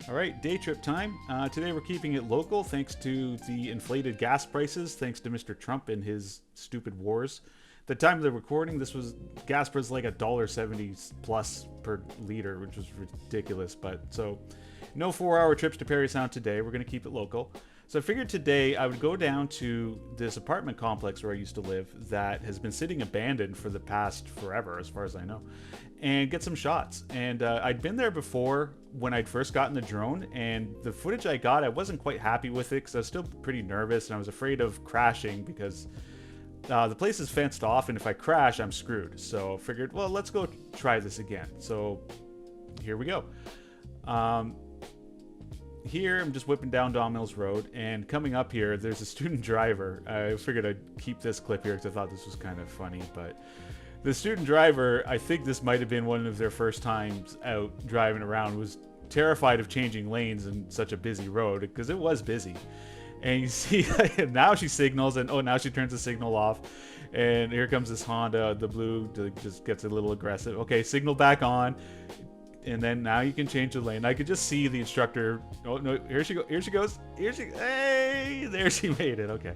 All right, day trip time. Today we're keeping it local thanks to the inflated gas prices, thanks to Mr. Trump and his stupid wars. The time of the recording, this was gas was like $1.70 plus per liter, which was ridiculous. But so, no 4-hour trips to Parry Sound today. We're gonna keep it local. So I figured today I would go down to this apartment complex where I used to live that has been sitting abandoned for the past forever, as far as I know, and get some shots. And I'd been there before when I'd first gotten the drone, and the footage I got, I wasn't quite happy with it because I was still pretty nervous and I was afraid of crashing because the place is fenced off, and if I crash, I'm screwed. So I figured, well, let's go try this again. So here we go. Here I'm just whipping down Don Mills Road, and coming up here there's a student driver. I figured I'd keep this clip here because I thought this was kind of funny. But the student driver, I think this might have been one of their first times out driving around, was terrified of changing lanes in such a busy road because it was busy. And you see now she signals, and now she turns the signal off, and here comes this Honda, the blue, just gets a little aggressive. Okay, signal back on, and then now you can change the lane. I could just see the instructor. Oh no, here she goes. Hey, there she made it. Okay.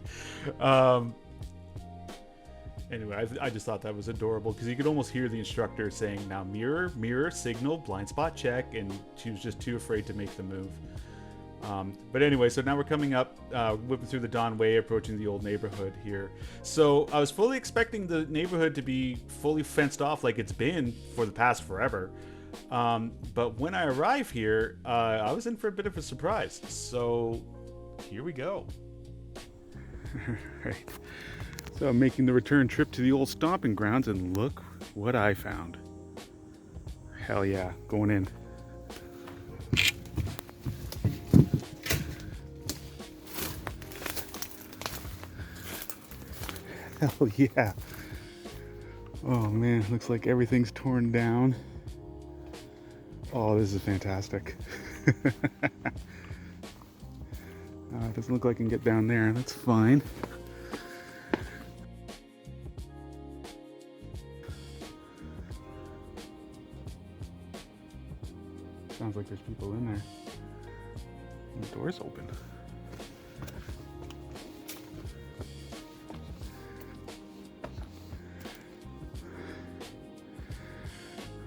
Anyway, I just thought that was adorable because you could almost hear the instructor saying, now mirror, mirror, signal, blind spot check, and she was just too afraid to make the move. But anyway, so now we're coming up, whipping through the Don Way, approaching the old neighborhood here. So I was fully expecting the neighborhood to be fully fenced off like it's been for the past forever. But when I arrive here, I was in for a bit of a surprise. So here we go. Right. So I'm making the return trip to the old stomping grounds, and look what I found. Hell yeah, going in. Hell yeah. Oh man, looks like everything's torn down. Oh, this is fantastic. It doesn't look like I can get down there. That's fine. Sounds like there's people in there. And the door's open.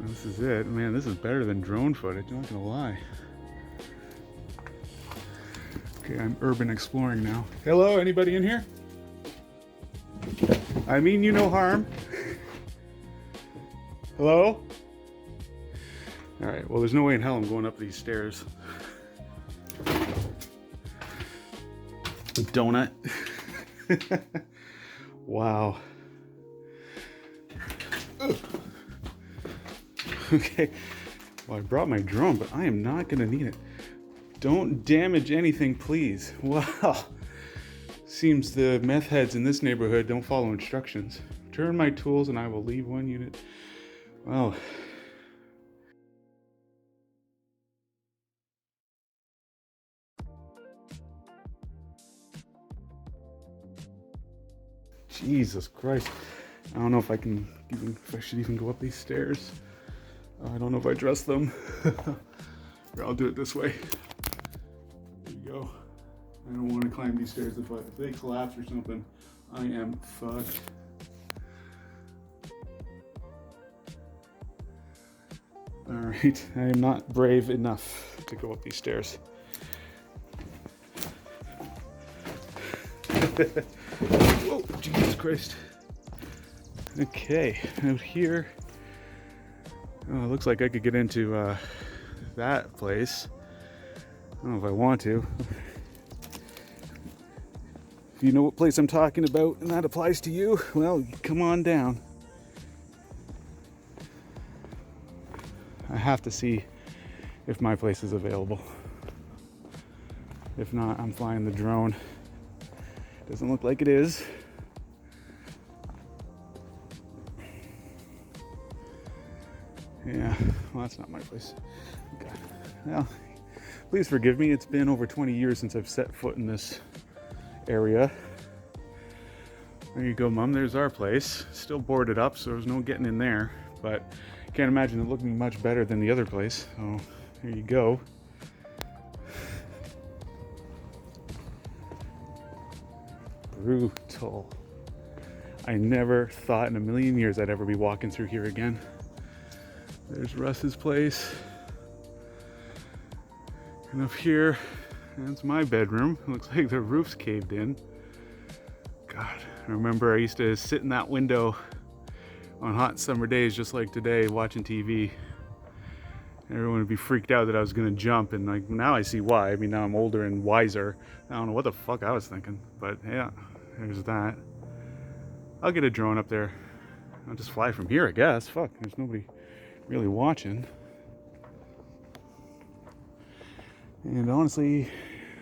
This is it. Man, this is better than drone footage, I'm not gonna lie. Okay, I'm urban exploring now. Hello, anybody in here? I mean you no harm. Hello? Alright, well there's no way in hell I'm going up these stairs. The donut. Wow. Ugh. Okay, well I brought my drone, but I am not gonna need it. Don't damage anything, please. Wow. Seems the meth heads in this neighborhood don't follow instructions. Return my tools and I will leave one unit. Well. Jesus Christ. I don't know if I can if I should even go up these stairs. I don't know if I trust them. Here, I'll do it this way. There you go. I don't want to climb these stairs if they collapse or something. I am fucked. Alright, I am not brave enough to go up these stairs. Whoa, Jesus Christ. Okay, out here. Oh, it looks like I could get into that place. I don't know if I want to. If you know what place I'm talking about and that applies to you, well, come on down. I have to see if my place is available. If not, I'm flying the drone. Doesn't look like it is. Yeah, well, that's not my place. Okay. Well, please forgive me. It's been over 20 years since I've set foot in this area. There you go, Mom. There's our place. Still boarded up, so there's no getting in there. But I can't imagine it looking much better than the other place. So there you go. brutal. I never thought in a million years I'd ever be walking through here again. There's Russ's place. And up here, that's my bedroom. It looks like the roof's caved in. God, I remember I used to sit in that window on hot summer days just like today watching TV. Everyone would be freaked out that I was gonna jump, and like now I see why. I mean, now I'm older and wiser. I don't know what the fuck I was thinking, but yeah, there's that. I'll get a drone up there. I'll just fly from here, I guess. Fuck, there's nobody really watching. And honestly,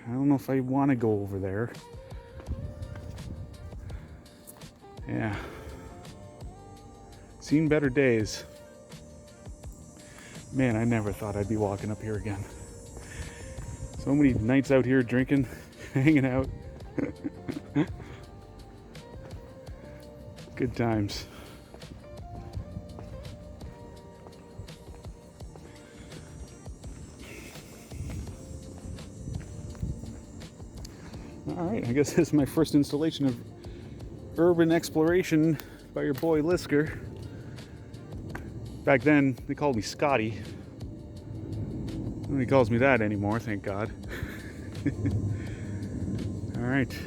I don't know if I want to go over there. Yeah. Seen better days. Man, I never thought I'd be walking up here again. So many nights out here drinking, hanging out. Good times. Alright, I guess this is my first installation of urban exploration by your boy Lisker. Back then, they called me Scotty. Nobody calls me that anymore, thank God. Alright.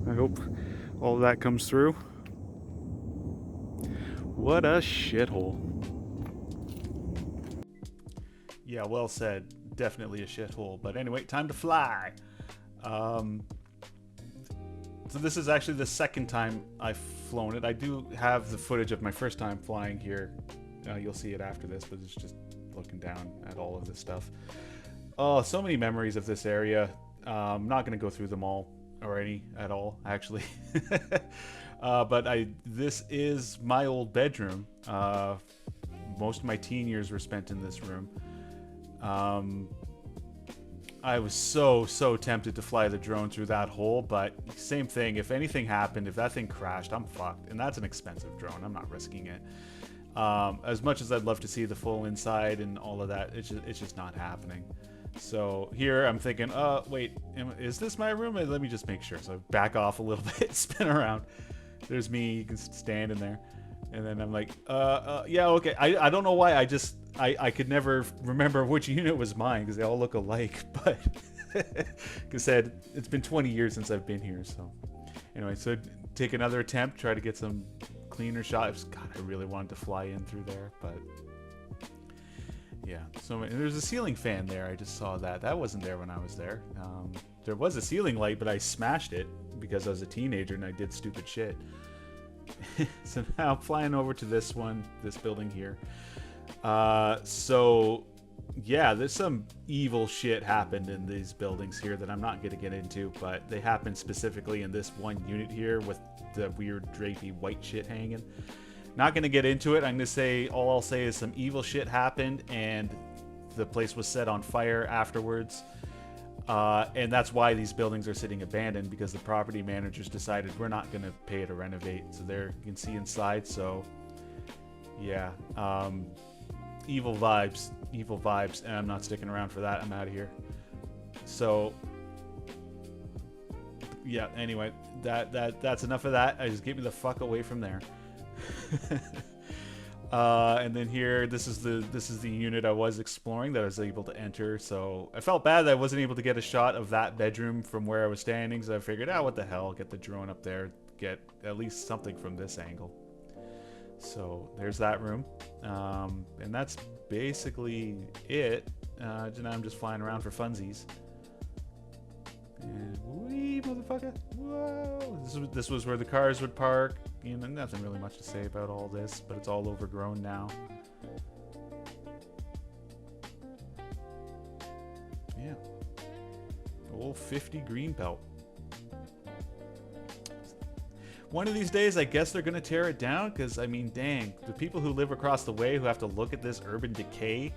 I hope all of that comes through. What a shithole. Yeah, well said. Definitely a shithole. But anyway, time to fly. So this is actually the second time I've flown it. I do have the footage of my first time flying here. You'll see it after this, but it's just looking down at all of this stuff. Oh, so many memories of this area. I'm not going to go through them all, or any at all, actually. But this is my old bedroom. Most of my teen years were spent in this room. I was so tempted to fly the drone through that hole, but same thing. If anything happened, if that thing crashed, I'm fucked. And that's an expensive drone. I'm not risking it. As much as I'd love to see the full inside and all of that, it's just not happening. So here I'm thinking, wait, is this my room? Let me just make sure. So I back off a little bit, spin around. There's me, you can stand in there. And then I'm like, yeah, okay. I don't know why. I could never remember which unit was mine because they all look alike. But like I said, it's been 20 years since I've been here. So anyway, so take another attempt, try to get some cleaner shots. God, I really wanted to fly in through there, but yeah. So there's a ceiling fan there. I just saw that. That wasn't there when I was there. There was a ceiling light, but I smashed it because I was a teenager and I did stupid shit. So now I'm flying over to this building here. So yeah, there's some evil shit happened in these buildings here that I'm not going to get into, but they happened specifically in this one unit here with the weird drapey white shit hanging. Not going to get into it. I'm going to say, all I'll say is some evil shit happened and the place was set on fire afterwards. And that's why these buildings are sitting abandoned, because the property managers decided we're not going to pay to renovate. So there you can see inside. So yeah, evil vibes, and I'm not sticking around for that. I'm out of here. So yeah, anyway, that's enough of that. I just get me the fuck away from there. And then here, this is the unit I was exploring that I was able to enter. So I felt bad that I wasn't able to get a shot of that bedroom from where I was standing. So I figured, what the hell, get the drone up there, get at least something from this angle. So there's that room, and that's basically it. Now I'm just flying around for funsies. And wee, motherfucker! Whoa! This was where the cars would park. You know, nothing really much to say about all this, but it's all overgrown now. Yeah. Old 50 Greenbelt. One of these days, I guess they're gonna tear it down, because I mean, dang, the people who live across the way who have to look at this urban decay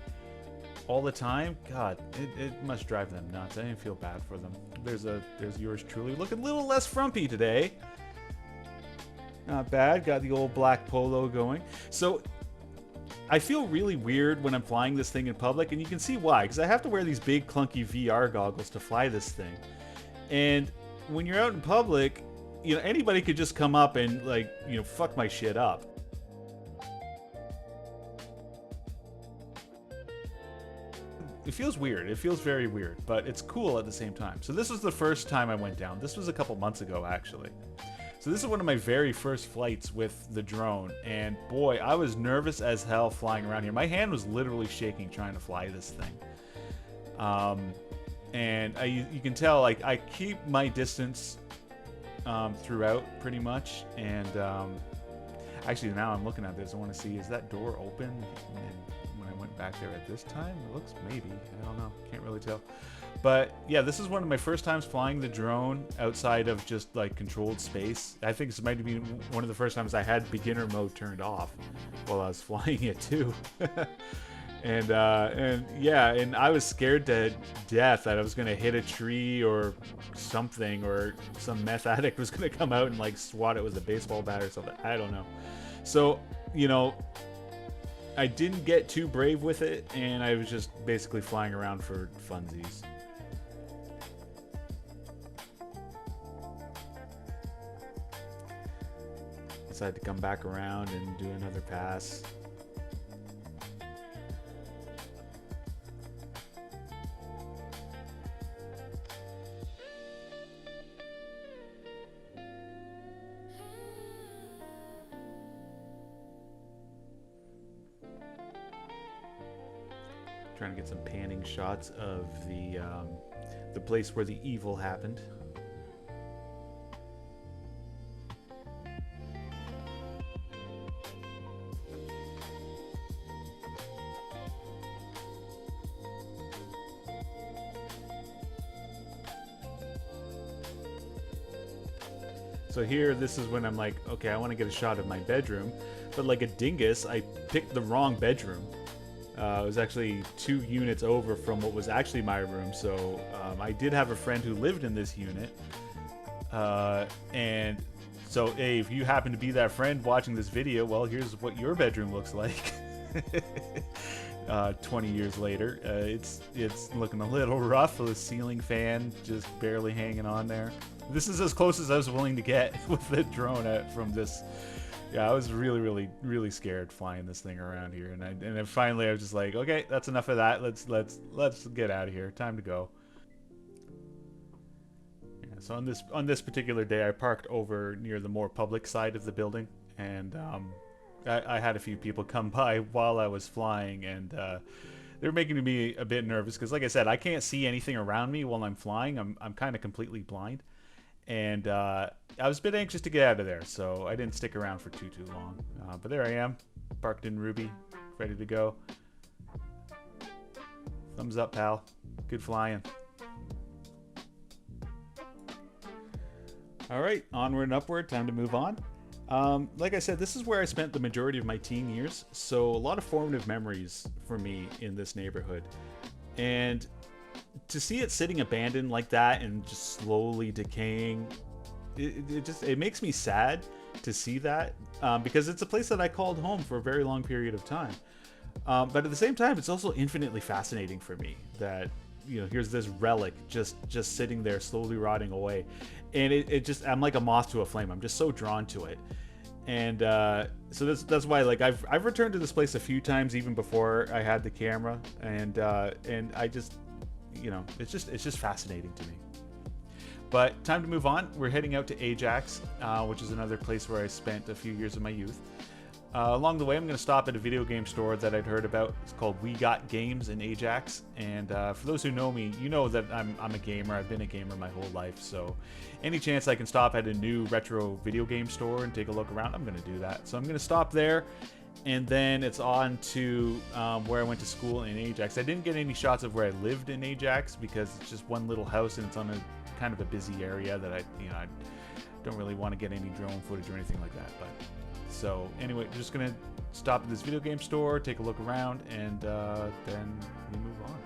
all the time, God, it must drive them nuts. I didn't feel bad for them. There's yours truly, looking a little less frumpy today. Not bad. Got the old black polo going. So I feel really weird when I'm flying this thing in public, and you can see why, because I have to wear these big clunky VR goggles to fly this thing. And when you're out in public, anybody could just come up and like, fuck my shit up. It feels weird. It feels very weird, but it's cool at the same time. So this was the first time I went down. This was a couple months ago, actually. So this is one of my very first flights with the drone, and boy, I was nervous as hell flying around here. My hand was literally shaking trying to fly this thing. And you can tell, like, I keep my distance throughout pretty much. And actually, now I'm looking at this, I want to see, is that door open? And when I went back there at this time, it looks maybe. I don't know. Can't really tell. But yeah, this is one of my first times flying the drone outside of just like controlled space. I think this might be one of the first times I had beginner mode turned off while I was flying it too. And yeah, and I was scared to death that I was gonna hit a tree or something, or some meth addict was gonna come out and like swat it with a baseball bat or something. I don't know. So, I didn't get too brave with it, and I was just basically flying around for funsies. Decided to come back around and do another pass. Trying to get some panning shots of the place where the evil happened. So here, this is when I'm like, okay, I want to get a shot of my bedroom, but like a dingus, I picked the wrong bedroom. It was actually 2 units over from what was actually my room, so I did have a friend who lived in this unit. And so, hey, if you happen to be that friend watching this video, well, here's what your bedroom looks like. 20 years later, it's looking a little rough. The ceiling fan just barely hanging on there. This is as close as I was willing to get with the drone from this. Yeah, I was really, really scared flying this thing around here, and then finally I was just like, okay, that's enough of that. Let's get out of here. Time to go. Yeah, so on this particular day, I parked over near the more public side of the building, and I had a few people come by while I was flying, and they were making me a bit nervous because, like I said, I can't see anything around me while I'm flying. I'm kind of completely blind. And I was a bit anxious to get out of there, so I didn't stick around for too long. But there I am, parked in Ruby, ready to go. Thumbs up, pal. Good flying. All right, onward and upward. Time to move on. Like I said, this is where I spent the majority of my teen years, so a lot of formative memories for me in this neighborhood. And to see it sitting abandoned like that and just slowly decaying, it makes me sad to see that, because it's a place that I called home for a very long period of time. But at the same time, it's also infinitely fascinating for me that, here's this relic just sitting there slowly rotting away, and it just, I'm like a moth to a flame. I'm just so drawn to it. And so that's why, like, I've returned to this place a few times even before I had the camera, and I just, it's just fascinating to me. But time to move on. We're heading out to Ajax, which is another place where I spent a few years of my youth. Along the way, I'm going to stop at a video game store that I'd heard about. It's called We Got Games in Ajax. And for those who know me, you know that I'm a gamer. I've been a gamer my whole life. So any chance I can stop at a new retro video game store and take a look around, I'm going to do that. So I'm going to stop there. And then it's on to where I went to school in Ajax. I didn't get any shots of where I lived in Ajax because it's just one little house and it's on a kind of a busy area that I don't really want to get any drone footage or anything like that. But so anyway, just gonna stop at this video game store, take a look around, and then we move on.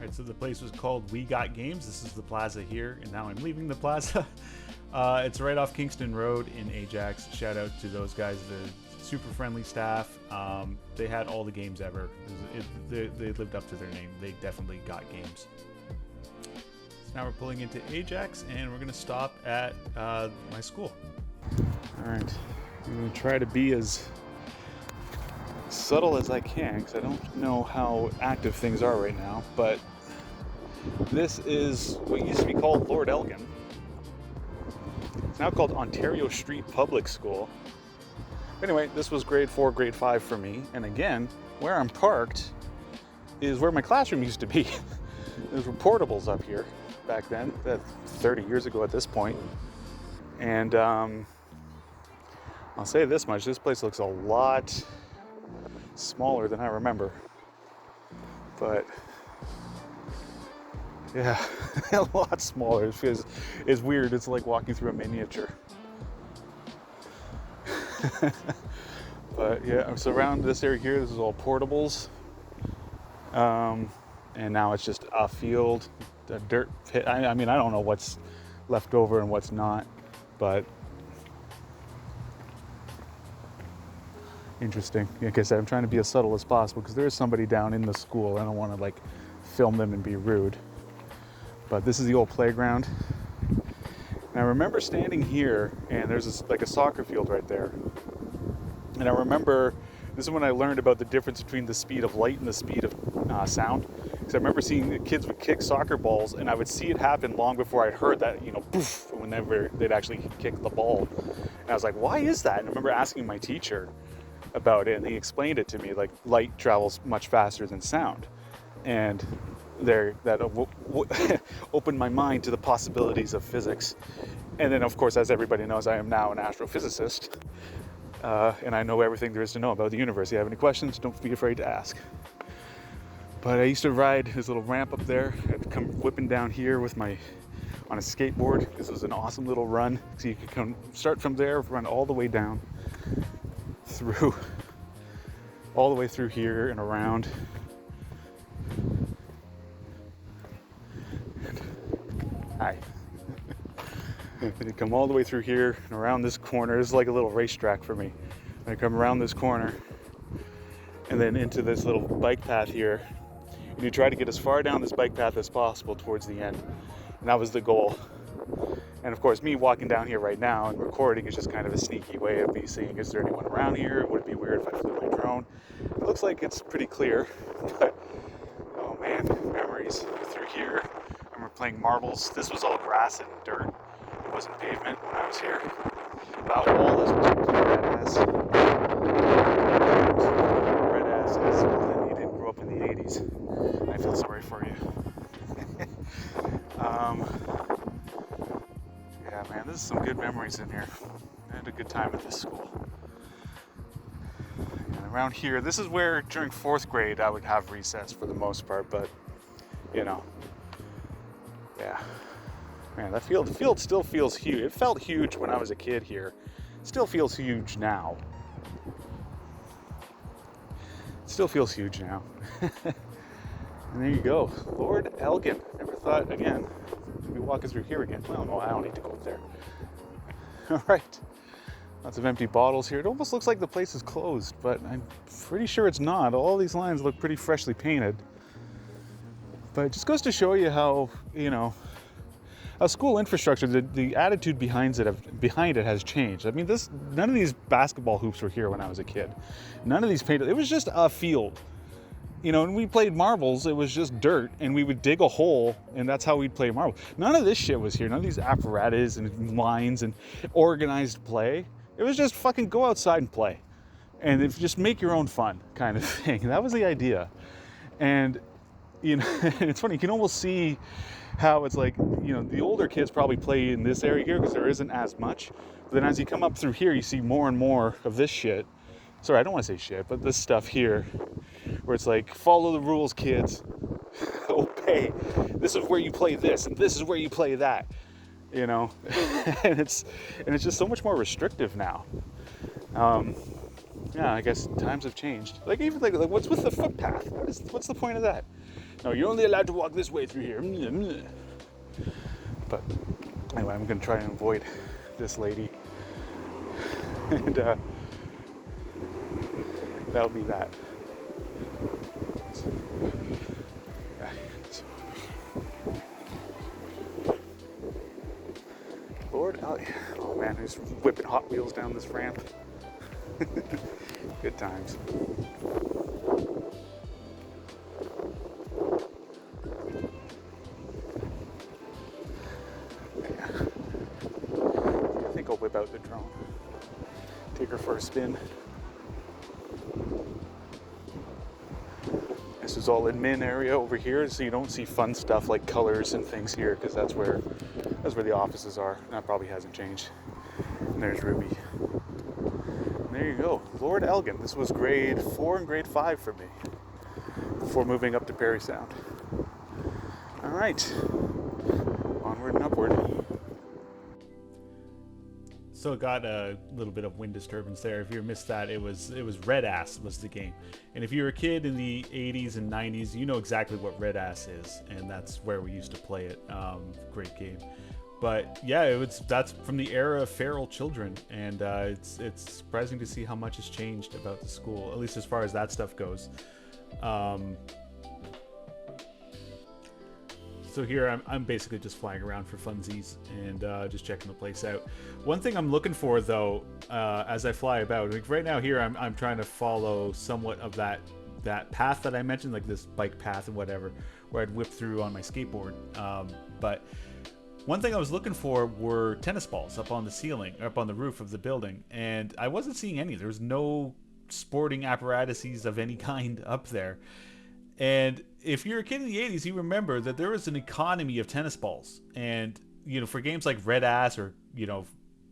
Right, so the place was called We Got Games. This is the plaza here, and now I'm leaving the plaza. It's right off Kingston Road in Ajax. Shout out to those guys, the super friendly staff. They had all the games ever. They lived up to their name. They definitely got games. So now we're pulling into Ajax, and we're going to stop at my school. All right, I'm going to try to be as subtle as I can, because I don't know how active things are right now, but this is what used to be called Lord Elgin. It's now called Ontario Street Public School. Anyway, this was grade 4, grade 5 for me, and again, where I'm parked is where my classroom used to be. There were portables up here back then, 30 years ago at this point, and I'll say this much, this place looks a lot smaller than I remember, but yeah, a lot smaller. It feels, it's weird. It's like walking through a miniature. But yeah, so around this area here, this is all portables, and now it's just a field, a dirt pit. I mean, I don't know what's left over and what's not, but interesting. Like I said, I'm trying to be as subtle as possible because there is somebody down in the school. I don't want to like film them and be rude. But this is the old playground. And I remember standing here, and there's like a soccer field right there. And I remember, this is when I learned about the difference between the speed of light and the speed of sound. Because I remember seeing the kids would kick soccer balls, and I would see it happen long before I'd heard that, you know, poof, whenever they'd actually kick the ball. And I was like, why is that? And I remember asking my teacher about it, and he explained it to me, like light travels much faster than sound, and that opened my mind to the possibilities of physics. And then of course, as everybody knows, I am now an astrophysicist, and I know everything there is to know about the universe. If you have any questions, don't be afraid to ask. But I used to ride this little ramp up there. I'd come whipping down here with on a skateboard. This was an awesome little run, so you could come start from there, run all the way down through, all the way through here and around. Hi. You come all the way through here and around this corner. This is like a little racetrack for me. I come around this corner and then into this little bike path here. And you try to get as far down this bike path as possible towards the end. And that was the goal. And of course, me walking down here right now and recording is just kind of a sneaky way of me seeing, is there anyone around here? Would it be weird if I flew my drone? It looks like it's pretty clear, but oh man, memories through here. I remember playing marbles. This was all grass and dirt. It wasn't pavement when I was here. That wall is red ass. Red ass is, well, then you didn't grow up in the 80s. I feel sorry for you. Yeah, man, this is some good memories in here. I had a good time at this school. And around here, this is where during 4th grade I would have recess for the most part, but you know, yeah. Man, the field still feels huge. It felt huge when I was a kid here. It still feels huge now. It still feels huge now. And there you go, Lord Elgin. Never thought again to be walking through here again. Well, no, I don't need to go up there. All right, lots of empty bottles here. It almost looks like the place is closed, but I'm pretty sure it's not. All these lines look pretty freshly painted. But it just goes to show you how, you know, a school infrastructure, the attitude behind it has changed. I mean, none of these basketball hoops were here when I was a kid. None of these painted. It was just a field. You know, when we played marbles, it was just dirt, and we would dig a hole, and that's how we'd play marbles. None of this shit was here. None of these apparatus and lines and organized play. It was just fucking go outside and play. And just make your own fun kind of thing. That was the idea. And, you know, it's funny, you can almost see how it's like, you know, the older kids probably play in this area here because there isn't as much. But then as you come up through here, you see more and more of this shit. Sorry, I don't want to say shit, but this stuff here, where it's like, follow the rules, kids. Obey. This is where you play this, and this is where you play that. You know, and it's just so much more restrictive now. Yeah, I guess times have changed. Like even like what's with the footpath? What's the point of that? No, you're only allowed to walk this way through here. But anyway, I'm gonna try and avoid this lady. And that'll be that. Lord, oh man, who's whipping Hot Wheels down this ramp? Good times. I think I'll whip out the drone. Take her for a spin. This is all admin area over here, so you don't see fun stuff like colors and things here, because that's where the offices are. That probably hasn't changed. And there's Ruby. And there you go, Lord Elgin. This was grade 4 and grade 5 for me before moving up to Parry Sound. All right, onward and upward. So it got a little bit of wind disturbance there. If you missed that, it was Red Ass was the game. And if you're a kid in the 80s and 90s, you know exactly what Red Ass is, and that's where we used to play it. Great game. But yeah, that's from the era of feral children, and it's surprising to see how much has changed about the school, at least as far as that stuff goes. So here I'm basically just flying around for funsies and just checking the place out. One thing I'm looking for though, as I fly about, like right now here I'm trying to follow somewhat of that path that I mentioned, like this bike path and whatever, where I'd whip through on my skateboard. But one thing I was looking for were tennis balls up on the ceiling, up on the roof of the building, and I wasn't seeing any. There was no sporting apparatuses of any kind up there. And if you're a kid in the 80s, you remember that there was an economy of tennis balls. And, you know, for games like Red Ass or, you know,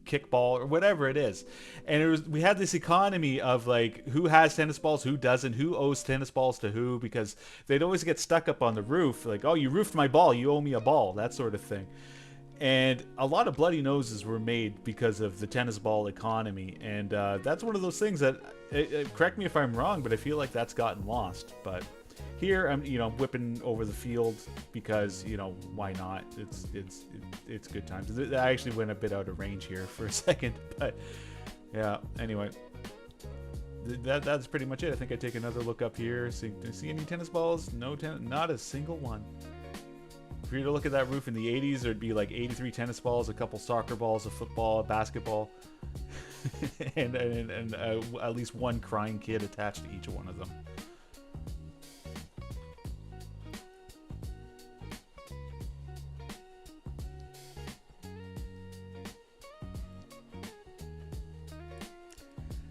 Kickball or whatever it is. And we had this economy of like who has tennis balls, who doesn't, who owes tennis balls to who, because they'd always get stuck up on the roof. Like, oh, you roofed my ball, you owe me a ball, that sort of thing. And a lot of bloody noses were made because of the tennis ball economy. And that's one of those things that, correct me if I'm wrong, but I feel like that's gotten lost. But here I'm, you know, whipping over the field because, you know, why not? It's good times. I actually went a bit out of range here for a second, but yeah. Anyway, that's pretty much it. I think I take another look up here. See any tennis balls? No not a single one. If you were to look at that roof in the 80s, there'd be like 83 tennis balls, a couple soccer balls, a football, a basketball, and at least one crying kid attached to each one of them.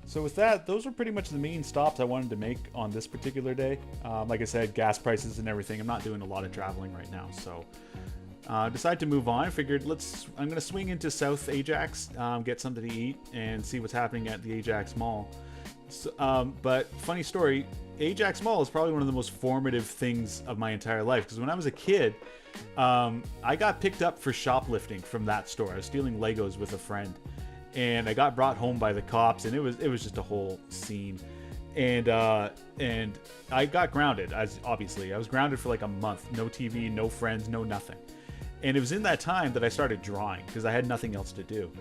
So with that, those are pretty much the main stops I wanted to make on this particular day. Like I said, gas prices and everything. I'm not doing a lot of traveling right now, so decided to move on. I figured I'm going to swing into South Ajax, get something to eat, and see what's happening at the Ajax Mall. So, but funny story, Ajax Mall is probably one of the most formative things of my entire life, because when I was a kid, I got picked up for shoplifting from that store. I was stealing Legos with a friend. And I got brought home by the cops, and it was just a whole scene. And I got grounded. Obviously, I was grounded for like a month. No TV, no friends, no nothing. And it was in that time that I started drawing because I had nothing else to do.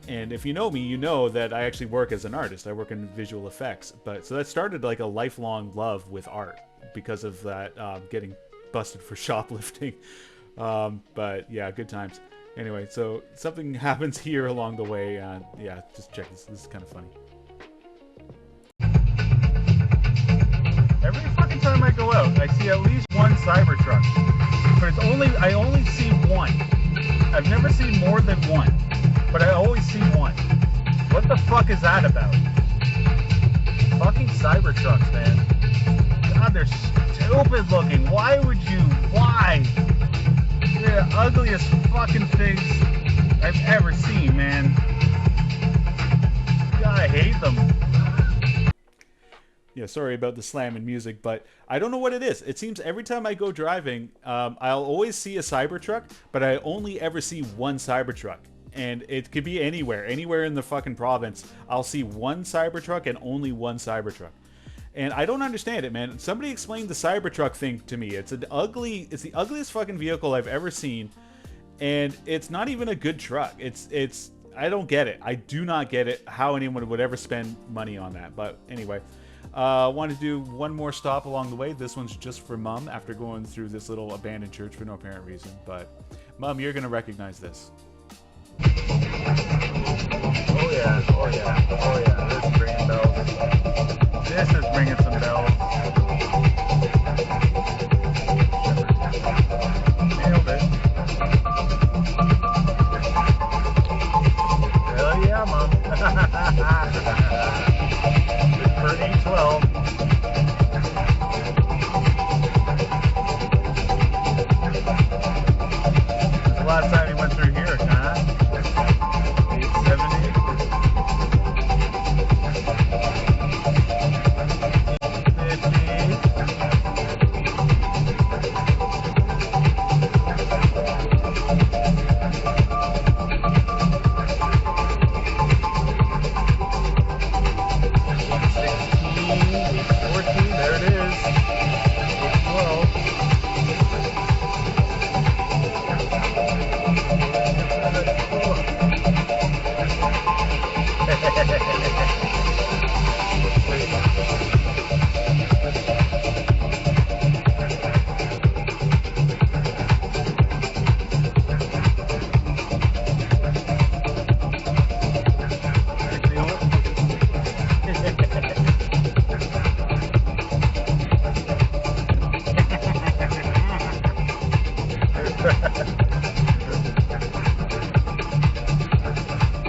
And if you know me, you know that I actually work as an artist. I work in visual effects. So that started like a lifelong love with art because of that, getting busted for shoplifting. But yeah, good times. Anyway, so something happens here along the way. Yeah, just check this. This is kind of funny. Every fucking time I go out, I see at least one Cybertruck. But I only see one. I've never seen more than one. But I always see one. What the fuck is that about? Fucking Cybertrucks, man. God, they're stupid looking. Why? They're the ugliest fucking things I've ever seen, man. God, I hate them. Yeah, sorry about the slamming music, but I don't know what it is. It seems every time I go driving, I'll always see a Cybertruck, but I only ever see one Cybertruck. And it could be anywhere in the fucking province. I'll see one Cybertruck and only one Cybertruck. And I don't understand it, man. Somebody explained the Cybertruck thing to me. It's the ugliest fucking vehicle I've ever seen, and it's not even a good truck. I don't get it. I do not get it how anyone would ever spend money on that. But anyway, wanted to do one more stop along the way. This one's just for Mum after going through this little abandoned church for no apparent reason. But Mum, you're gonna recognize this. Oh yeah, oh yeah, oh yeah. This is ringing bells. This is ringing some bells. Nailed it. Hell yeah, Mom. For 812. When's the last time you went through here, huh? 870. 14, there it is. 12.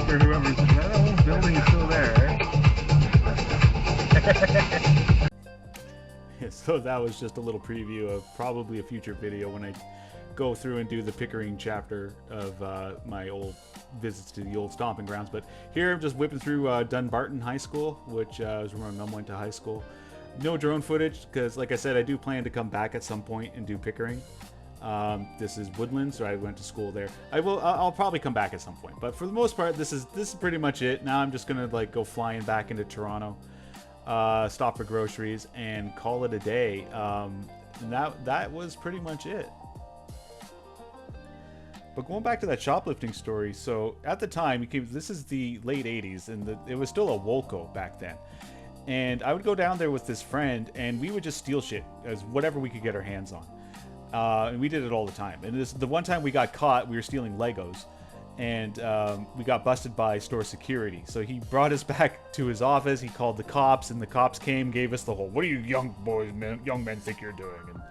For whoever's the building is still there. So that was just a little preview of probably a future video when I go through and do the Pickering chapter of my old visits to the old stomping grounds. But here I'm just whipping through Dunbarton High School, which is where my mom went to high school. No drone footage because, like I said, I do plan to come back at some point and do Pickering. This is Woodlands, so I went to school there. I'll probably come back at some point, but for the most part, this is pretty much it. Now I'm just gonna like go flying back into Toronto, stop for groceries, and call it a day. And that was pretty much it. But going back to that shoplifting story, so at the time, this is the late 80s, and it was still a Wolco back then. And I would go down there with this friend, and we would just steal shit as whatever we could get our hands on. And we did it all the time. And the one time we got caught, we were stealing Legos, and we got busted by store security. So he brought us back to his office. He called the cops, and the cops came, gave us the whole "What do you young men think you're doing?" And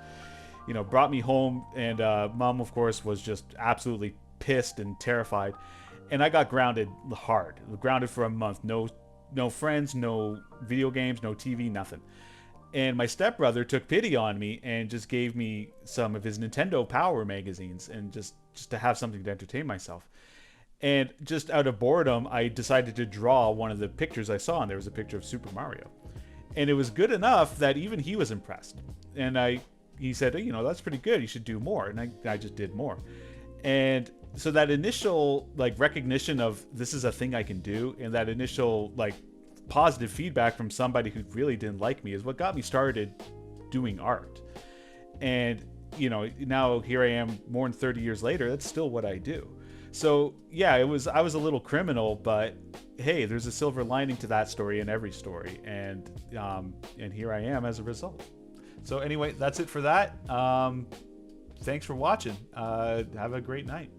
brought me home. And Mom, of course, was just absolutely pissed and terrified. And I got grounded hard, grounded for a month. No friends, no video games, no TV, nothing. And my stepbrother took pity on me and just gave me some of his Nintendo Power magazines, and just to have something to entertain myself. And just out of boredom, I decided to draw one of the pictures I saw, and there was a picture of Super Mario. And it was good enough that even he was impressed. And he said, that's pretty good, you should do more. And I just did more. And so that initial recognition of this is a thing I can do, and that initial positive feedback from somebody who really didn't like me is what got me started doing art. And now here I am more than 30 years later, that's still what I do. So yeah, I was a little criminal, but hey, there's a silver lining to that story in every story, and here I am as a result. So anyway, that's it for that. Thanks for watching. Have a great night.